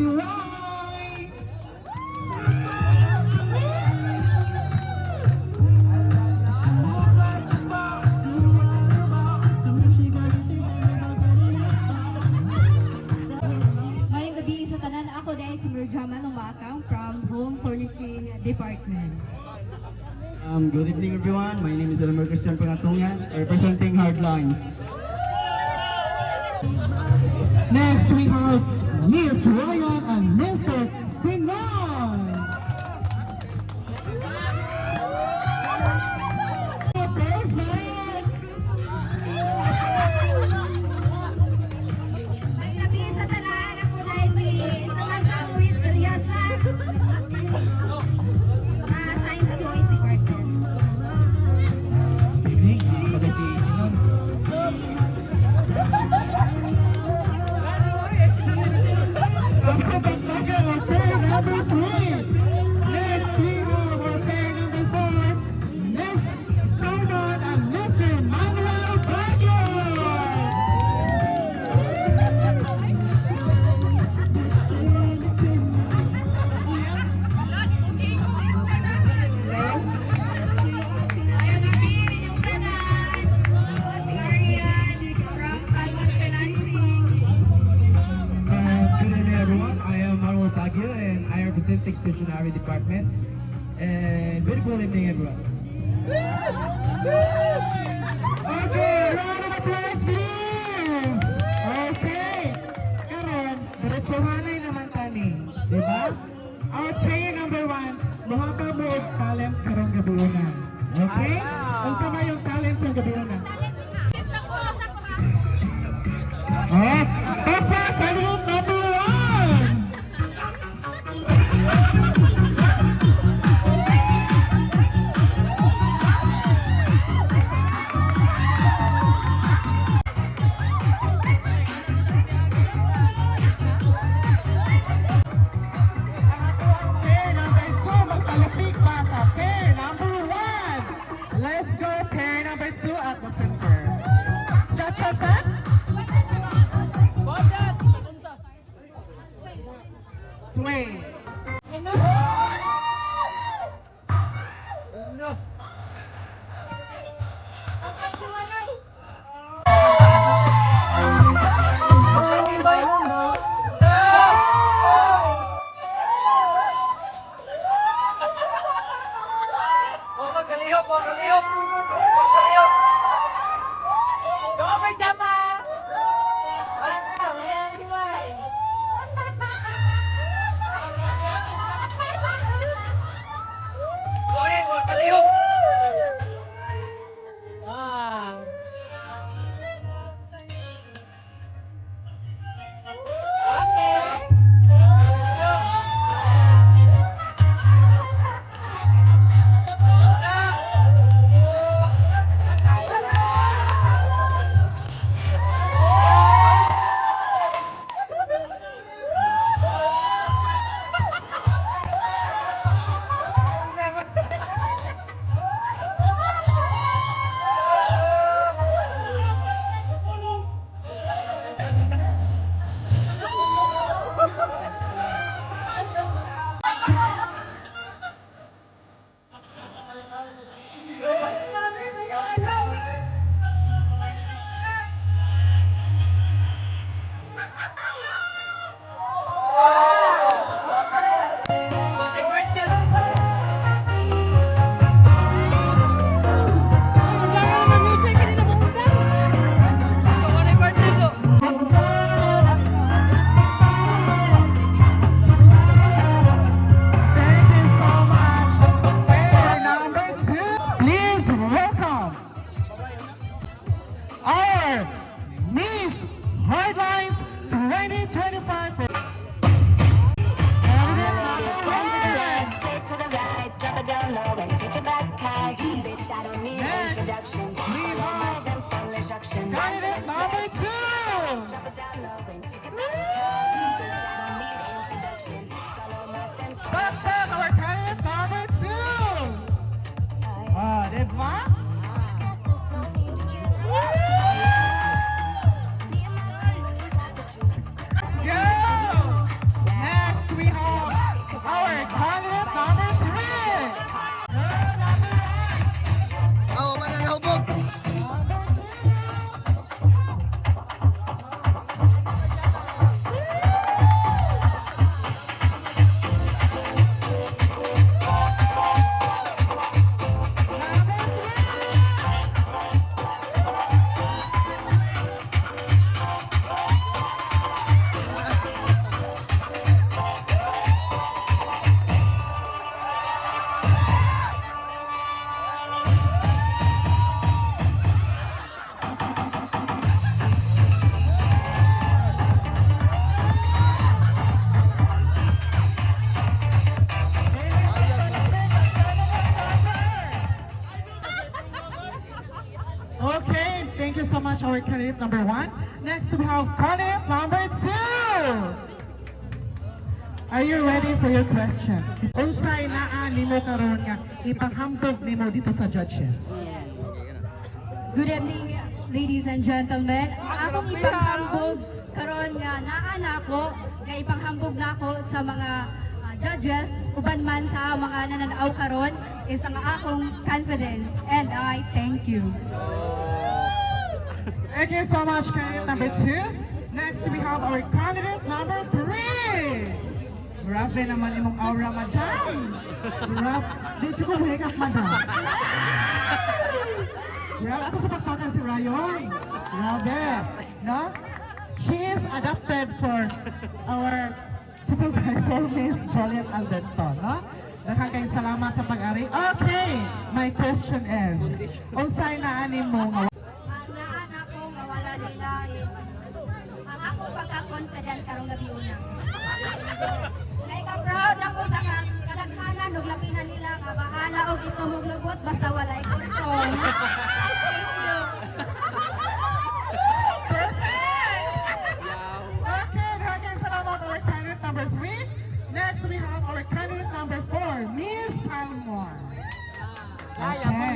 Roy! Ngayong gabi sa tanan, ako dahil si Mirjama Lumakang from Home Furnishing Department. Good evening everyone. My name is Elmer Christian Pangatungan, representing Hardlines. Next we have Miss Ryan and Mr. Simon! Ngayong gabi sa tanan, ako dahil si Samantha Luis Beriosa. Assign sa Toys Department. Good evening. Ako na si Sinon. Ang kapagpagal ang pair number 3. Next we have our pair number 4, Miss Simon and Mr. Manuel Baguio! Ngayong gabi yung tanan, ako si Arian from Salmon Financing. Good evening everyone, I am Manuel Baguio and I represent the Stationery Department. And very good evening everyone. Okay, round of applause please! Okay, karon diretsohanay naman tani, di ba? Our player number 1, makakabuog talent karong gabiunan. Okay? Unsa ba yung talent ng gabiunan? Oh, Papa, talent number 1! Pair number 2, magpalapik pa sa pair number 1. Let's go, pair number 2 at the center. Cha-cha set. Sway. Thank you so much. Pair number 2, please welcome our Miss Hardlines 2025. Swing to the left, sway to the right, drop it down low and take it back high. Bitch, I don't need Next, introduction. we Follow my have simple instruction. candidate number 2. Drop it down low and take it back high. Bitch, I don't need introduction. Follow my simple That's it, our candidate number 2. Di ba? Let's go! so much, our candidate number 1. Next, we have candidate number 2. Are you ready for your question? Unsay naa nimo karon nga ipanghambog nimo dito sa judges? Good evening, ladies and gentlemen. Akong ipanghambog karon nga naa nako, nga ipanghambog nako sa mga judges uban man sa mga nananaw karon is ang akong confidence, and I thank you. Thank you so much, candidate number 2. Next, we have our candidate number 3. Grabe naman imong aura, madam. Grabe. Dito ko wake up, madam. Grabe. Ako sa pagpakan si Rayon. Grabe. No? She is adopted for our supervisor, Miss Joliet Alberto. No? Nakakayong salamat sa pag-ari. Okay. My question is, unsay naani mo nga Ang naan ako nga wala nila is ang ako pagka-confident karong gabi una. Naika-proud ako sa kalaghanan ug lapinan nila nga bahala og ito maglugot basta walay kuntong. Okay, nakakayong salamat our candidate number 3. Next, we have our candidate number 4, Miss Salmon. Okay.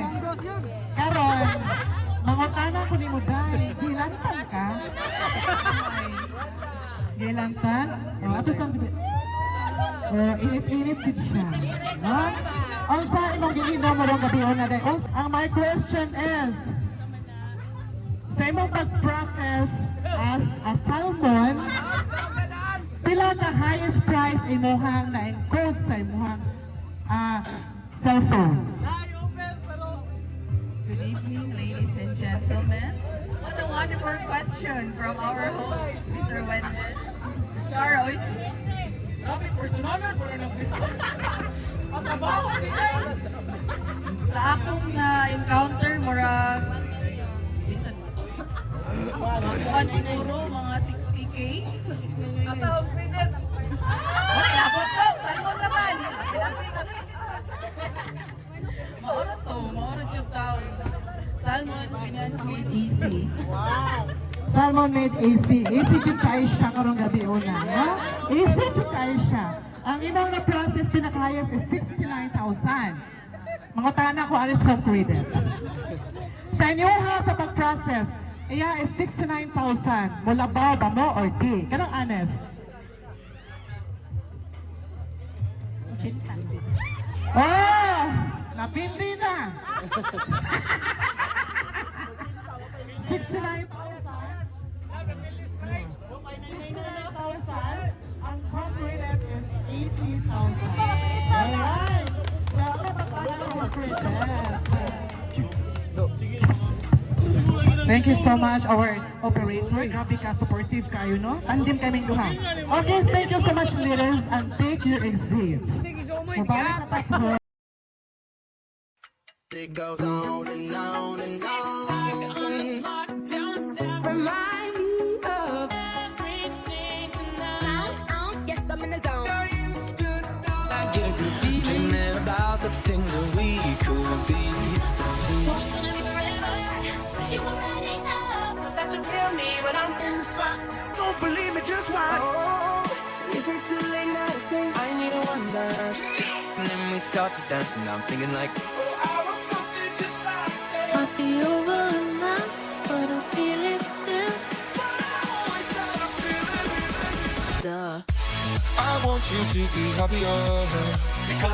Karon, mangutana ko ni mo dahil, gilantan ka? Gilantan? O, ato sa init-init din siya. No? Ang sa imong giinom mo rong gabi na dahil. Ang my question is, sa imong pag-process as a salmon, pila ka highest price imuhang na-encode sa imuhang cellphone? Good evening, ladies and gentlemen. What a wonderful question from our host, Mr. Wendell. Charoy. Grabe, personalan ko na ng question. Pagkabaho nila. Sa akong na-encounter, murag, buwan siguro, mga 60K. Asa ang pinit? Uy, labot ko! Salmon naman! Maorat to, maorat yung tao. Salmon, finance made easy. Salmon made easy. Easy to kayo siya karong gabi una. No? Easy to kayo siya. Ang imong na-process pinaka-highest is 69,000. Mangutana ko, aris concluded. Sa inyo ha, sa pag-process, iya is 69,000. Mula ba mo or di? Kanang honest? Oh! Napindi na! 69,000. 69,000. Ang concluded is 80,000. Alright! So, ano ba pala ang concluded? Thank you so much, our operator. Grabe ka, supportive kayo, no? Tandem kaming duha. Okay, thank you so much, leaders, and take your exits. Mabalik na tayo. It goes on and on and on. Remind me of everything tonight. Yes, I'm in the zone. Dreaming about the things that we could be. So it's gonna be forever. You already know. That's a real me when I'm in the spot. Don't believe me, just watch. Oh, is it too late now to say I need a one dance? And then we start to dance and I'm singing like, oh, I want something just like that. Might be over now, but I feel it still. Duh. I want you to be happier.